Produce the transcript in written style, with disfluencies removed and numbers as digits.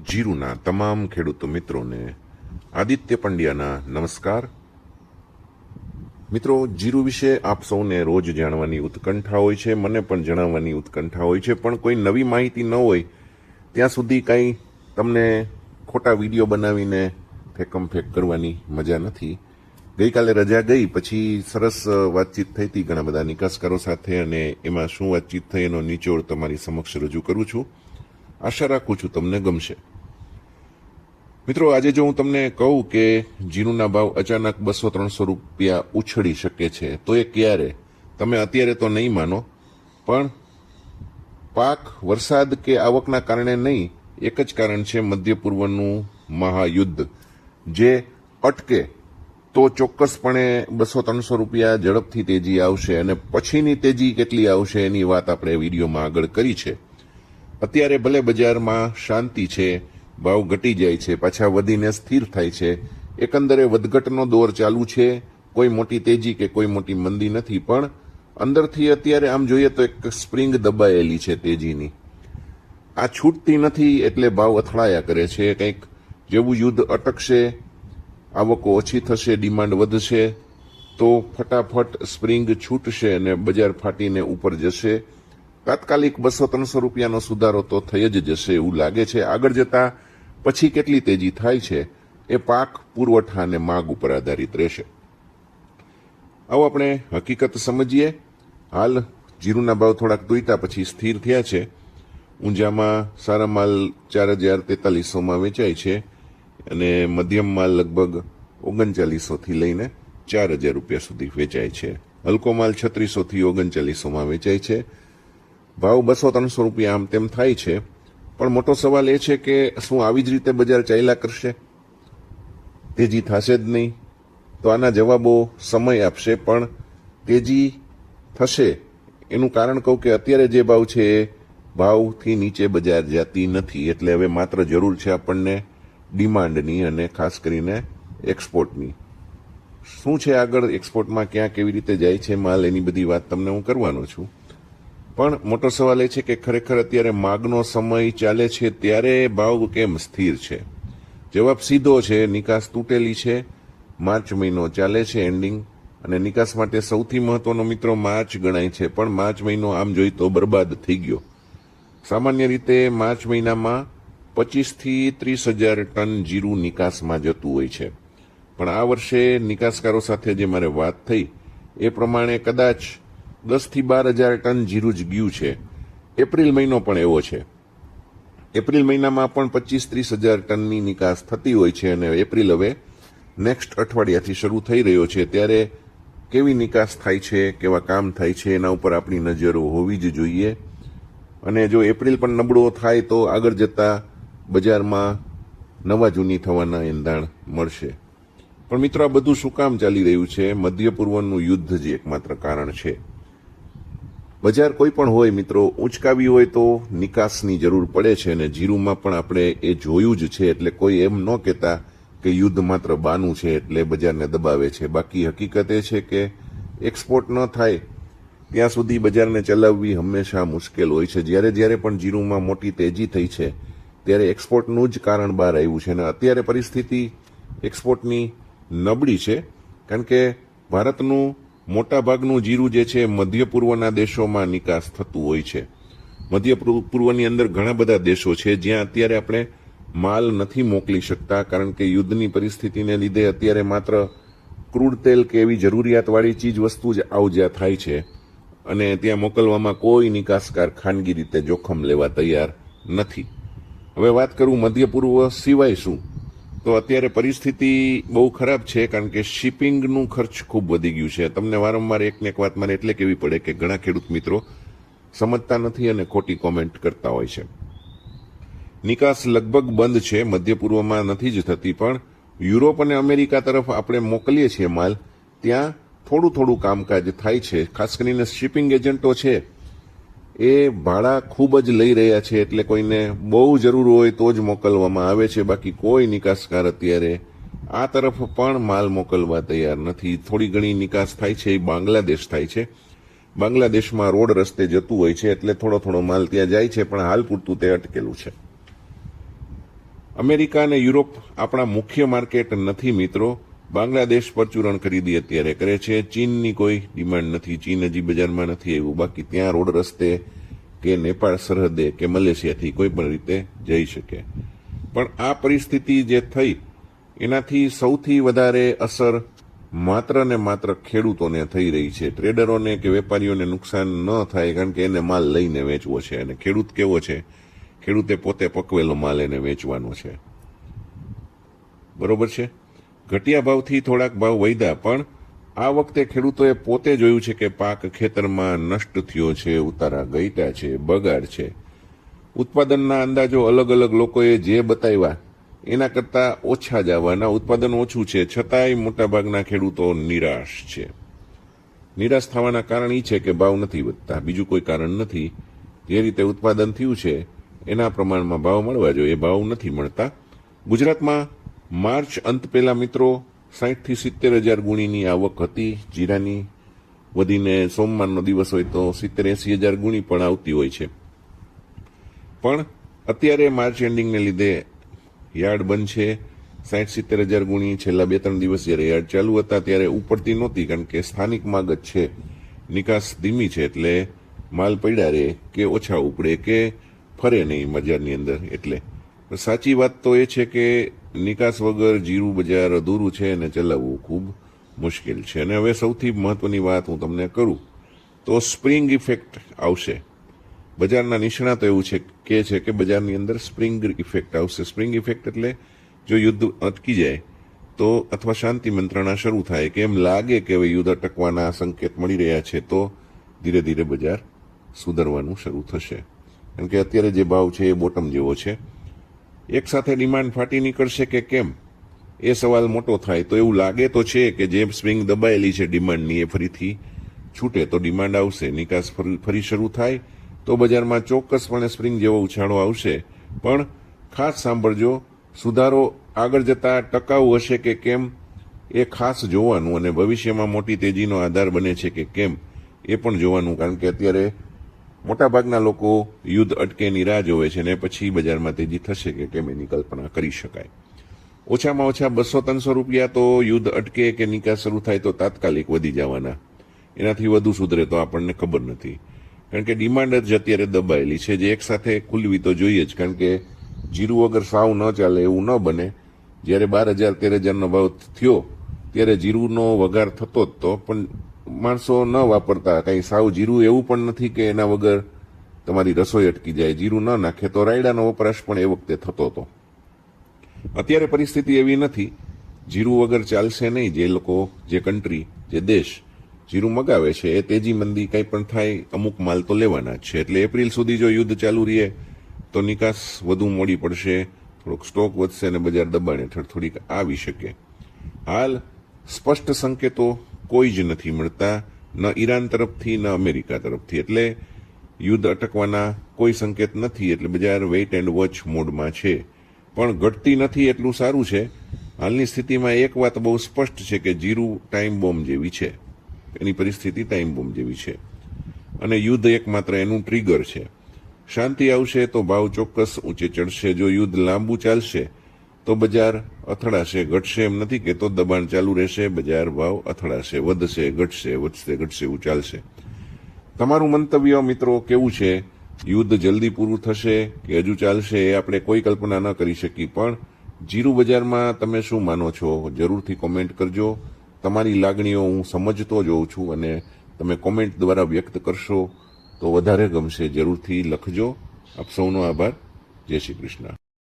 જીરુના તમામ ખેડૂતો મિત્રોને આદિત્ય પંડ્યાના નમસ્કાર. મિત્રો, જીરુ વિશે આપ સૌને રોજ જાણવાની ઉત્કંઠા હોય છે, મને પણ જણાવવાની ઉત્કંઠા હોય છે, પણ કોઈ નવી માહિતી ન હોય ત્યાં સુધી કંઈ તમને ખોટા વિડીયો બનાવીને ફેકમફેક કરવાની મજા નથી. ગઈકાલે રજા ગઈ પછી સરસ વાતચીત થઈ હતી ઘણા બધા નિકાસકારો સાથે, અને એમાં શું વાતચીત થઈ એનો નિચોડ તમારી સમક્ષ રજૂ કરું છું. આશા રાખું છું તમને ગમશે. મિત્રો, આજે જો હું તમને કહું કે જીરુના ભાવ અચાનક 200-300 રૂપિયા ઉછળી શકે છે, તો એ ક્યારે? તમે અત્યારે તો નહીં માનો, પણ પાક, વરસાદ કે આવકના કારણે નહીં, એક જ કારણ છે મધ્ય પૂર્વનું મહાયુદ્ધ. જે અટકે તો ચોક્કસપણે 200-300 રૂપિયા ઝડપથી તેજી આવશે, અને પછીની તેજી કેટલી આવશે એની વાત આપણે વિડીયોમાં આગળ કરી છે. અત્યારે ભલે બજારમાં શાંતિ છે, ભાવ ઘટી જાય છે, પાછા વધીને સ્થિર થાય છે, એકંદરે વધઘટનો દોર ચાલુ છે, કોઈ મોટી તેજી કે કોઈ મોટી મંદી નથી, પણ અંદરથી અત્યારે આમ જોઈએ તો એક સ્પ્રિંગ દબાયેલી છે તેજીની. આ છૂટતી નથી, એટલે ભાવ અથડાયા કરે છે. કંઈક જેવું યુદ્ધ અટકશે, આવકો ઓછી થશે, ડિમાન્ડ વધશે, તો ફટાફટ સ્પ્રિંગ છૂટશે અને બજાર ફાટીને ઉપર જશે. તાત્કાલિક 200-300 રૂપિયાનો સુધારો તો થઈ જ જશે એવું લાગે છે. આગળ જતા પછી કેટલી તેજી થાય છે એ પાક, પુરવઠા અને માંગ ઉપર આધારિત રહેશે. આવો આપણે હકીકત સમજીએ. હાલ જીરુના ભાવ થોડાક તૂટ્યા પછી સ્થિર થયા છે. ઊંઝામાં સારા માલ 4043માં વેચાય છે, અને મધ્યમ માલ લગભગ 3900થી લઈને 4000 રૂપિયા સુધી વેચાય છે. હલકો માલ 3600થી 3900માં વેચાય છે. ભાવ 200-300 રૂપિયા આમ તેમ થાય છે, પણ મોટો સવાલ એ છે કે શું આવી જ રીતે બજાર ચાલ્યા કરશે? તેજી થશે જ નહીં? તો આના જવાબો સમય આપશે, પણ તેજી થશે એનું કારણ કહું કે અત્યારે જે ભાવ છે એ ભાવથી નીચે બજાર જતી નથી. એટલે હવે માત્ર જરૂર છે આપણને ડિમાન્ડની, અને ખાસ કરીને એક્સપોર્ટની. શું છે આગળ એક્સપોર્ટમાં, ક્યાં કેવી રીતે જાય છે માલ, એની બધી વાત તમને હું કરવાનો છું. પણ મોટો સવાલ એ છે કે ખરેખર અત્યારે માગનો સમય ચાલે છે ત્યારે ભાવ કેમ સ્થિર છે? જવાબ સીધો છે, નિકાસ તૂટેલી છે. માર્ચ મહિનો ચાલે છે એન્ડિંગ, અને નિકાસ માટે સૌથી મહત્વનો મિત્રો માર્ચ ગણાય છે, પણ માર્ચ મહિનો આમ જોઈ તો બરબાદ થઈ ગયો. સામાન્ય રીતે માર્ચ મહિનામાં 25,000 થી 30,000 ટન જીરું નિકાસમાં જતું હોય છે, પણ આ વર્ષે નિકાસકારો સાથે જે મારે વાત થઈ એ પ્રમાણે કદાચ 10,000 થી 12,000 ટન જીરું જ ગયું છે. એપ્રિલ મહિનો પણ એવો છે. એપ્રિલ મહિનામાં પણ 25,000-30,000 ટનની નિકાસ થતી હોય છે, અને એપ્રિલ હવે નેક્સ્ટ અઠવાડિયાથી શરૂ થઈ રહ્યો છે. ત્યારે કેવી નિકાસ થાય છે, કેવા કામ થાય છે, એના ઉપર આપણી નજર હોવી જ જોઈએ. અને જો એપ્રિલ પણ નબળો થાય તો આગળ જતા બજારમાં નવા જૂની થવાના એંધાણ મળશે. પણ મિત્રો, આ બધું શું કામ ચાલી રહ્યું છે? મધ્ય પૂર્વનું યુદ્ધ જ એકમાત્ર કારણ છે. બજાર કોઈ પણ હોય મિત્રો, ઊંચકાવી હોય તો નિકાસની જરૂર પડે છે, અને જીરુમાં પણ આપણે એ જોયું જ છે. એટલે કોઈ એમ ન કહેતા કે યુદ્ધ માત્ર બાનું છે એટલે બજારને દબાવે છે. બાકી હકીકત એ છે કે એક્સપોર્ટ ન થાય ત્યાં સુધી બજારને ચલાવવી હંમેશા મુશ્કેલ હોય છે. જ્યારે પણ જીરુમાં મોટી તેજી થઈ છે ત્યારે એક્સપોર્ટનું જ કારણ બહાર આવ્યું છે, અને અત્યારે પરિસ્થિતિ એક્સપોર્ટની નબળી છે, કારણ કે ભારતનું મોટા ભાગનું જીરું જે છે મધ્ય પૂર્વના દેશોમાં નિકાસ થતું હોય છે. મધ્ય પૂર્વની અંદર ઘણા બધા દેશો છે જ્યાં અત્યારે આપણે માલ નથી મોકલી શકતા, કારણ કે યુદ્ધની પરિસ્થિતિને લીધે અત્યારે માત્ર ક્રૂડ તેલ કે એવી જરૂરિયાતવાળી ચીજ વસ્તુ જ આવજા થાય છે, અને ત્યાં મોકલવામાં કોઈ નિકાસકાર ખાનગી રીતે જોખમ લેવા તૈયાર નથી. હવે વાત કરું મધ્ય પૂર્વ સિવાય શું, તો અત્યારે પરિસ્થિતિ બહુ ખરાબ છે, કારણ કે શિપિંગનું ખર્ચ ખૂબ વધી ગયું છે. તમને વારંવાર એકને એક વાત મારે એટલે કહેવી પડે કે ઘણા ખેડૂત મિત્રો સમજતા નથી અને ખોટી કોમેન્ટ કરતા હોય છે. નિકાસ લગભગ બંધ છે, મધ્ય પૂર્વમાં નથી જ થતી, પણ યુરોપ અને અમેરિકા તરફ આપણે મોકલીએ છીએ માલ, ત્યાં થોડું કામકાજ થાય છે. ખાસ કરીને શિપિંગ એજન્ટો છે એ ભાડા ખૂબ જ લઈ રહ્યા છે, એટલે કોઈને બહુ જરૂર હોય તો જ મોકલવામાં આવે છે. બાકી કોઈ નિકાસકાર અત્યારે આ તરફ પણ માલ મોકલવા તૈયાર નથી. થોડી ઘણી નિકાસ થાય છે, એ બાંગ્લાદેશ થાય છે. બાંગ્લાદેશમાં રોડ રસ્તે જતું હોય છે, એટલે થોડો માલ ત્યાં જાય છે, પણ હાલ પૂરતું તે અટકેલું છે. અમેરિકા અને યુરોપ આપણા મુખ્ય માર્કેટ નથી મિત્રો. બાંગ્લાદેશ પરચુરણ ખરીદી અત્યારે કરે છે. ચીનની કોઈ ડિમાન્ડ નથી. ચીન હજી બજારમાં નથી આવ્યું. બાકી ત્યાં રોડ રસ્તે કે નેપાળ સરહદે કે મલેશિયાથી કોઈ પણ રીતે જઈ શકે. પણ આ પરિસ્થિતિ જે થઈ એનાથી સૌથી વધારે અસર માત્ર ને માત્ર ખેડૂતોને થઈ રહી છે. ટ્રેડરોને કે વેપારીઓને નુકસાન ન થાય, કારણ કે એને માલ લઈને વેચવો છે. અને ખેડૂત કેવો છે? ખેડૂતે પોતે પકવેલો માલ એને વેચવાનો છે. બરોબર છે. ઘટિયા ભાવથી થોડાક ભાવ વધ્યા, પણ આ વખતે ખેડૂતોએ પોતે જોયું છે કે પાક ખેતરમાં નષ્ટ થયો છે, ઉતારા ગઈટા છે, બગાડ છે. ઉત્પાદનના અંદાજો અલગ અલગ લોકોએ જે બતાવ્યા એના કરતાં ઓછા જ આવવાના. ઉત્પાદન ઓછું છે, છતાંય મોટાભાગના ખેડૂતો નિરાશ છે. નિરાશ થવાના કારણ એ છે કે ભાવ નથી વધતા, બીજું કોઈ કારણ નથી. જે રીતે ઉત્પાદન થયું છે એના પ્રમાણમાં ભાવ મળવા જોઈએ, ભાવ નથી મળતા. ગુજરાતમાં માર્ચ અંત પહેલા મિત્રો 60 થી 70,000 ગુણીની આવક હતી જીરાની. વધીને સોમવારનો દિવસ હોય તો 70-80,000 ગુણી પણ આવતી હોય છે. પણ અત્યારે માર્ચ એન્ડિંગને લીધે યાર્ડ બંધ છે. 60-70,000 ગુણી છેલ્લા 2-3 દિવસ જ્યારે યાર્ડ ચાલુ હતા ત્યારે ઉપડતી નહોતી, કારણ કે સ્થાનિક માંગ જ છે. નિકાસ ધીમી છે, એટલે માલ પડ્યા રહે કે ઓછા ઉપડે કે ફરે નહીં બજારની અંદર. એટલે સાચી વાત તો એ છે કે નિકાસ વગર જીરું બજાર અધૂરું છે અને ચલાવવું ખૂબ મુશ્કેલ છે. અને હવે સૌથી મહત્વની વાત હું તમને કરું તો સ્પ્રિંગ ઇફેક્ટ આવશે. બજારના નિષ્ણાતો એવું છે કે બજારની અંદર સ્પ્રિંગ ઇફેક્ટ આવશે. સ્પ્રિંગ ઇફેક્ટ એટલે જો યુદ્ધ અટકી જાય તો અથવા શાંતિ મંત્રણા શરૂ થાય કે એમ લાગે કે હવે યુદ્ધ અટકવાના સંકેત મળી રહ્યા છે, તો ધીરે ધીરે બજાર સુધરવાનું શરૂ થશે. કારણ કે અત્યારે જે ભાવ છે એ બોટમ જેવો છે. એક સાથે ડિમાન્ડ ફાટી નીકળશે કે કેમ, એ સવાલ મોટો થાય. તો એવું લાગે તો છે કે જે સ્વિંગ દબાયેલી છે ડિમાન્ડની એ ફરીથી છૂટે તો ડિમાન્ડ આવશે, નિકાસ ફરી શરૂ થાય તો બજારમાં ચોક્કસપણે સ્પ્રિંગ જેવો ઉછાળો આવશે. પણ ખાસ સાંભળજો, સુધારો આગળ જતા ટકાઉ હશે કે કેમ એ ખાસ જોવાનું, અને ભવિષ્યમાં મોટી તેજીનો આધાર બને છે કે કેમ એ પણ જોવાનું. કારણ કે અત્યારે મોટાભાગના લોકો યુદ્ધ અટકેની રાહ જોવે છે, ને પછી બજારમાં તેજી થશે કે કેમ એની કલ્પના કરી શકાય. ઓછામાં ઓછા 200-300 રૂપિયા તો યુદ્ધ અટકે કે નિકાસ શરૂ થાય તો તાત્કાલિક વધી જવાના. એનાથી વધુ સુધરે તો આપણને ખબર નથી. કારણ કે ડિમાન્ડ જ અત્યારે દબાયેલી છે, જે એક સાથે ખુલવી તો જોઈએ જ. કારણ કે જીરું વગર સાવ ન ચાલે એવું ન બને. જ્યારે 12,000-13,000નો ભાવ થયો ત્યારે જીરુંનો વઘાર થતો જ તો, પણ માણસો ન વાપરતા. કંઈ સાવ જીરું એવું પણ નથી કે એના વગર તમારી રસોઈ અટકી જાય. જીરું ન નાખે તો રાયડાનો વપરાશ પણ એ વખતે થતો હતો. અત્યારે પરિસ્થિતિ એવી નથી. જીરું વગર ચાલશે નહીં. જે લોકો, જે કન્ટ્રી, જે દેશ જીરું મગાવે છે એ તેજી મંદી કંઈ પણ થાય અમુક માલ તો લેવાના જ છે. એટલે એપ્રિલ સુધી જો યુદ્ધ ચાલુ રહે તો નિકાસ વધુ મોડી પડશે, થોડોક સ્ટોક વધશે અને બજાર દબાણ હેઠળ થોડીક આવી શકે. હાલ સ્પષ્ટ સંકેતો કોઈ જ નથી મળતા, ન ઈરાન તરફથી ન અમેરિકા તરફથી. એટલે યુદ્ધ અટકવાના કોઈ સંકેત નથી. એટલે બજાર વેઇટ એન્ડ વોચ મોડમાં છે. પણ ઘટતી નથી એટલું સારું છે. હાલની સ્થિતિમાં એક વાત બહુ સ્પષ્ટ છે કે જીરું ટાઈમ બોમ્બ જેવી છે. એની પરિસ્થિતિ ટાઈમ બોમ્બ જેવી છે, અને યુદ્ધ એકમાત્ર એનું ટ્રિગર છે. શાંતિ આવશે તો ભાવ ચોક્કસ ઊંચે ચડશે. જો યુદ્ધ લાંબુ ચાલશે તો બજાર અથડાશે, ઘટશે એમ નથી કે તો દબાણ ચાલુ રહેશે. બજાર ભાવ અથડાશે, વધશે, ઘટશે, વધશે, ઘટશે, એવું ચાલશે. તમારું મંતવ્ય મિત્રો કેવું છે? યુદ્ધ જલ્દી પૂરું થશે કે હજુ ચાલશે એ આપણે કોઈ કલ્પના ન કરી શકી. પણ જીરું બજારમાં તમે શું માનો છો? જરૂરથી કોમેન્ટ કરજો. તમારી લાગણીઓ હું સમજતો જોઉં છું, અને તમે કોમેન્ટ દ્વારા વ્યક્ત કરશો તો વધારે ગમશે. જરૂરથી લખજો. આપ સૌનો આભાર. જય શ્રી કૃષ્ણ.